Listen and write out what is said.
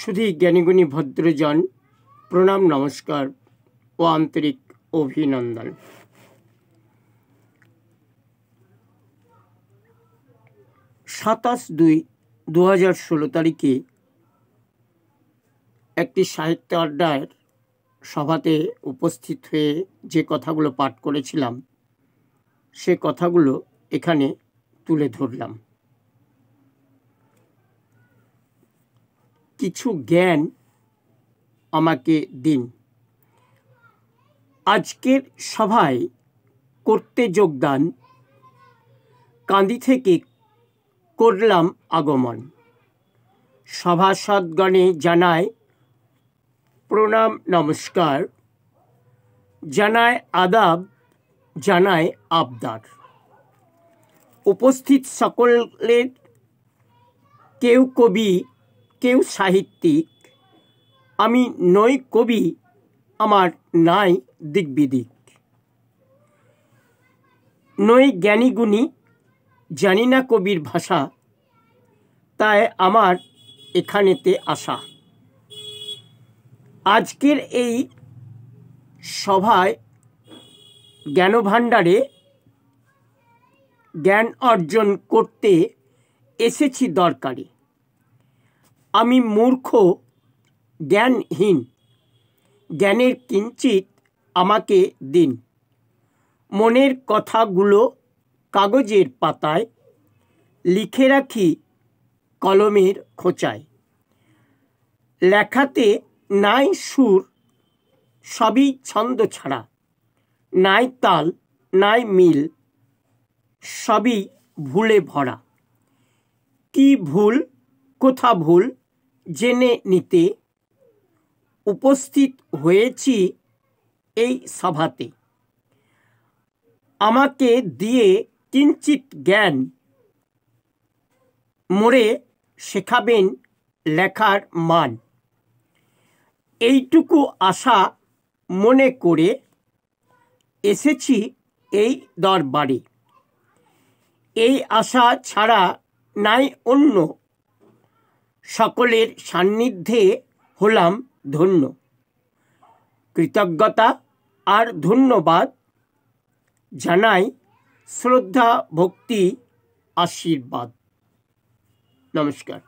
শুধু জ্ঞানীগুণী ভদ্রজন প্রণাম নমস্কার ও আন্তরিক অভিনন্দন। 27/2/2016 তারিখে একটি সাহিত্য আড্ডার সভাতে উপস্থিত হয়ে যে কথাগুলো পাঠ করেছিলাম সে কথাগুলো এখানে তুলে ধরলাম। কিছু জ্ঞান আমাকে দিন। আজকের সভায় করতে যোগদান কান্দি থেকে করলাম আগমন। সভাসদগণে জানায় প্রণাম নমস্কার, জানায় আদাব, জানায় আবদার। উপস্থিত সকলের কেউ কবি, কেউ সাহিত্যিক, আমি নই কবি, আমার নাই দিকবিদিক। নই জ্ঞানী গুণী, জানি না কবির ভাষা, তাই আমার এখানেতে আসা। আজকের এই সভায় জ্ঞানভাণ্ডারে জ্ঞান অর্জন করতে এসেছি দরকারে। আমি মূর্খ, জ্ঞানহীন, জ্ঞানের কিঞ্চিত আমাকে দিন। মনের কথাগুলো কাগজের পাতায় লিখে রাখি কলমের খোঁচায়। লেখাতে নাই সুর, সবই ছন্দ ছাড়া, নাই তাল, নাই মিল, সবই ভুলে ভরা। কি ভুল, কোথা ভুল জেনে নিতে উপস্থিত হয়েছি এই সভাতে। আমাকে দিয়ে কিঞ্চিত জ্ঞান মোরে শেখাবেন লেখার মান। এইটুকু আশা মনে করে এসেছি এই দরবারে। এই আশা ছাড়া নাই অন্য, সকলের সান্নিধ্যে হলাম ধন্য। কৃতজ্ঞতা আর ধন্যবাদ জানাই, শ্রদ্ধা ভক্তি আশীর্বাদ। নমস্কার।